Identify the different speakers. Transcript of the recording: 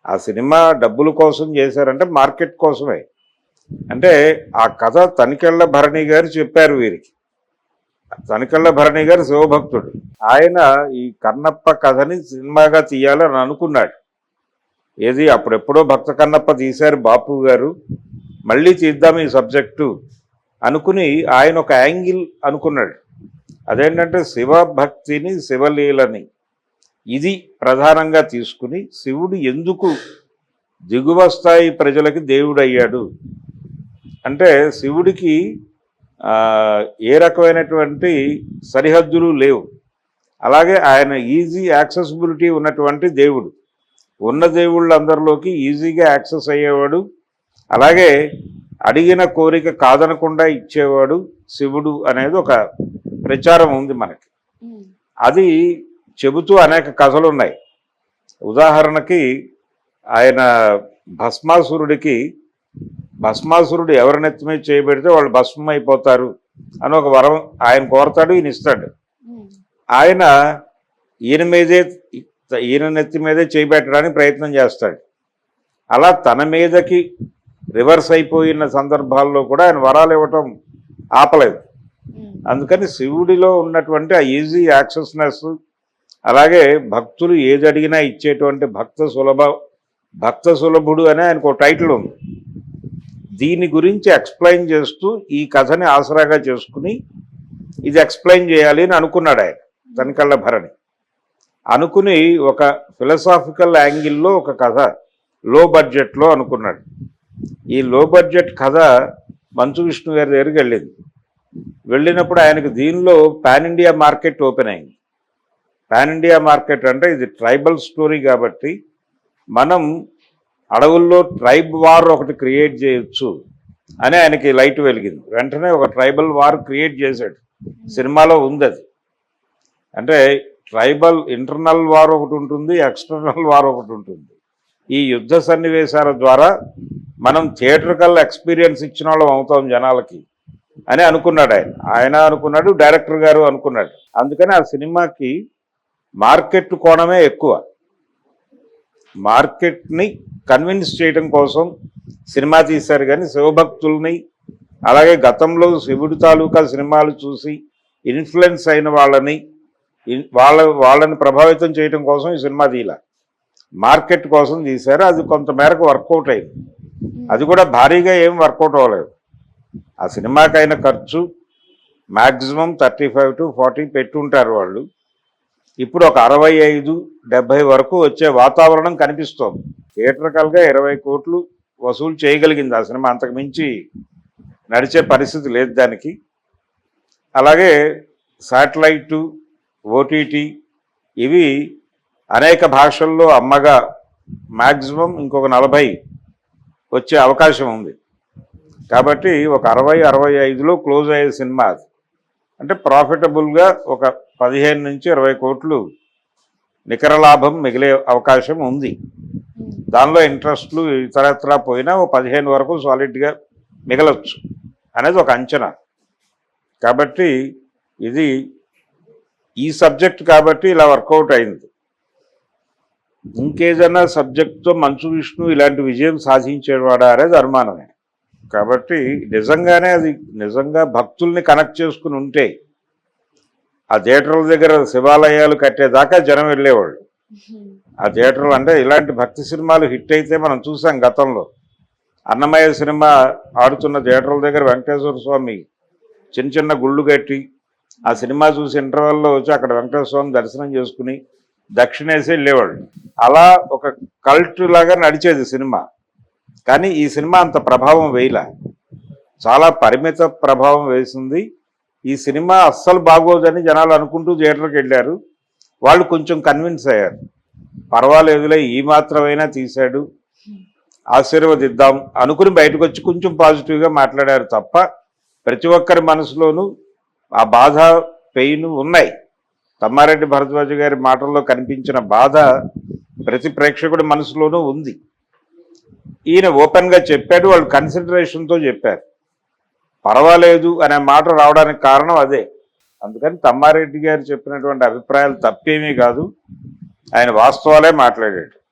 Speaker 1: ఆ సినిమా డబ్బుల కోసం చేశారంటే మార్కెట్ కోసమే. అంటే ఆ కథ తనికెళ్ళ భరణి గారు చెప్పారు వీరికి. తనికెళ్ళ భరణి గారు శివభక్తుడు. ఆయన ఈ కన్నప్ప కథని సినిమాగా తీయాలని అనుకున్నాడు. ఏది అప్పుడెప్పుడో భక్త కన్నప్ప తీశారు బాపు గారు, మళ్ళీ తీద్దాం ఈ సబ్జెక్టు అనుకుని ఆయన ఒక యాంగిల్ అనుకున్నాడు. అదేంటంటే శివభక్తిని శివలీలని ఇది ప్రధానంగా తీసుకుని శివుడు ఎందుకు దిగువ స్థాయి ప్రజలకి దేవుడయ్యాడు అంటే శివుడికి ఏ రకమైనటువంటి సరిహద్దులు లేవు. అలాగే ఆయన ఈజీ యాక్సెసిబిలిటీ ఉన్నటువంటి దేవుడు, ఉన్న దేవుళ్ళందరిలోకి ఈజీగా యాక్సెస్ అయ్యేవాడు. అలాగే అడిగిన కోరిక కాదనకుండా ఇచ్చేవాడు శివుడు అనేది ఒక ప్రచారం ఉంది మనకి. అది చెబుతూ అనేక కథలు ఉన్నాయి. ఉదాహరణకి ఆయన భస్మాసురుడు ఎవరి నెత్తి మీద చేయబెడితే వాళ్ళు భస్మం అయిపోతారు అని ఒక వరం ఆయన కోరతాడు, ఈయన ఇస్తాడు. ఆయన ఈయన నెత్తి మీదే చేయబెట్టడానికి ప్రయత్నం చేస్తాడు. అలా తన మీదకి రివర్స్ అయిపోయిన సందర్భాల్లో కూడా ఆయన వరాలు ఇవ్వటం ఆపలేదు. అందుకని శివుడిలో ఉన్నటువంటి ఆ ఈజీ యాక్సెస్నెస్, అలాగే భక్తులు ఏది అడిగినా ఇచ్చేటువంటి భక్త సులభుడు అనే ఆయనకు ఒక టైటిల్ ఉంది. దీని గురించి ఎక్స్ప్లెయిన్ చేస్తూ ఈ కథని ఆసరాగా చేసుకుని ఇది ఎక్స్ప్లెయిన్ చేయాలి అని అనుకున్నాడు ఆయన తనికెళ్ళ భరణి. అనుకుని ఒక ఫిలసాఫికల్ యాంగిల్లో ఒక కథ లో బడ్జెట్లో అనుకున్నాడు. ఈ లో బడ్జెట్ కథ మంచు విష్ణు గారి దగ్గరికి వెళ్ళినప్పుడు ఆయనకు దీనిలో పాన్ ఇండియా మార్కెట్ ఓపెన్ అయింది. పాన్ ఇండియా మార్కెట్ అంటే ఇది ట్రైబల్ స్టోరీ కాబట్టి మనం అడవుల్లో ట్రైబ్ వార్ ఒకటి క్రియేట్ చేయొచ్చు అని ఆయనకి లైట్ వెలిగింది. వెంటనే ఒక ట్రైబల్ వార్ క్రియేట్ చేశాడు. సినిమాలో ఉంది అది. అంటే ట్రైబల్ ఇంటర్నల్ వార్ ఒకటి ఉంటుంది, ఎక్స్టర్నల్ వార్ ఒకటి ఉంటుంది. ఈ యుద్ధ సన్నివేశాల ద్వారా మనం థియేటర్కల్ ఎక్స్పీరియన్స్ ఇచ్చిన వాళ్ళం అవుతాం జనాలకి అని అనుకున్నాడు ఆయన అనుకున్నాడు, డైరెక్టర్ గారు అనుకున్నాడు. అందుకని ఆ సినిమాకి మార్కెట్ కోణమే ఎక్కువ. మార్కెట్ని కన్విన్స్ చేయడం కోసం సినిమా తీశారు. కానీ శివభక్తుల్ని, అలాగే గతంలో శివుడి తాలూకా సినిమాలు చూసి ఇన్ఫ్లుయెన్స్ అయిన వాళ్ళని ప్రభావితం చేయడం కోసం ఈ సినిమా తీయాల, మార్కెట్ కోసం తీశారు. అది కొంత మేరకు వర్కౌట్ అయింది. అది కూడా భారీగా ఏం వర్కౌట్ అవ్వలేదు. ఆ సినిమాకైన ఖర్చు మ్యాక్సిమం 35 to 40 పెట్టుంటారు వాళ్ళు. ఇప్పుడు ఒక 65-70 వరకు వచ్చే వాతావరణం కనిపిస్తోంది. థియేటర్కల్గా 20 కోట్లు వసూలు చేయగలిగింది ఆ సినిమా. అంతకు మించి నడిచే పరిస్థితి లేదు దానికి. అలాగే శాటిలైటు, ఓటీటీ ఇవి అనేక భాషల్లో అమ్మగా మ్యాక్సిమం ఇంకొక 40 వచ్చే అవకాశం ఉంది. కాబట్టి ఒక 60-65లో క్లోజ్ అయ్యే సినిమా అది. అంటే ప్రాఫిటబుల్గా ఒక 15 నుంచి 20 కోట్లు నికర లాభం మిగిలే అవకాశం ఉంది. దానిలో ఇంట్రెస్ట్లు ఇతరత్రా పోయినా ఓ 15 వరకు సాలిడ్గా మిగలొచ్చు అనేది ఒక అంచనా. కాబట్టి ఇది ఈ సబ్జెక్ట్ కాబట్టి ఇలా వర్కౌట్ అయింది. ఇంకేదైనా సబ్జెక్ట్తో మంచు విష్ణు ఇలాంటి విజయం సాధించేవాడా అనేది అనుమానమే. కాబట్టి నిజంగానే అది నిజంగా భక్తుల్ని కనెక్ట్ చేసుకుని ఉంటే ఆ థియేటర్ల దగ్గర శివాలయాలు కట్టేదాకా జనం వెళ్ళేవాళ్ళు. ఆ థియేటర్లు అంటే ఇలాంటి భక్తి సినిమాలు హిట్ అయితే మనం చూసాం గతంలో. అన్నమయ్య సినిమా ఆడుతున్న థియేటర్ల దగ్గర వెంకటేశ్వర స్వామి చిన్న చిన్న గుళ్ళు కట్టి ఆ సినిమా చూసి ఇంటర్వెల్లో వచ్చి అక్కడ వెంకటేశ్వర స్వామి దర్శనం చేసుకుని దక్షిణేసి వెళ్ళేవాళ్ళు. అలా ఒక కల్ట్ లాగా నడిచేది సినిమా. కానీ ఈ సినిమా అంత ప్రభావం వేయలే, చాలా పరిమిత ప్రభావం వేసింది. ఈ సినిమా అస్సలు బాగోదని జనాలు అనుకుంటూ థియేటర్కి వెళ్ళారు. వాళ్ళు కొంచెం కన్విన్స్ అయ్యారు, పర్వాలేదులే ఈ మాత్రమైనా తీశాడు, ఆశీర్వదిద్దాం అనుకుని బయటకు వచ్చి కొంచెం పాజిటివ్గా మాట్లాడారు తప్ప ప్రతి ఒక్కరి మనసులోనూ ఆ బాధ, పెయిన్ ఉన్నాయి. తమ్మారెడ్డి భరద్వాజ గారి మాటల్లో కనిపించిన బాధ ప్రతి ప్రేక్షకుడి మనసులోనూ ఉంది. ఈయన ఓపెన్గా చెప్పాడు, వాళ్ళు కన్సిడరేషన్తో చెప్పారు. పర్వాలేదు అనే మాట రావడానికి కారణం అదే. అందుకని తమ్మారెడ్డి గారు చెప్పినటువంటి అభిప్రాయాలు తప్పేమీ కాదు, ఆయన వాస్తవాలే మాట్లాడాడు.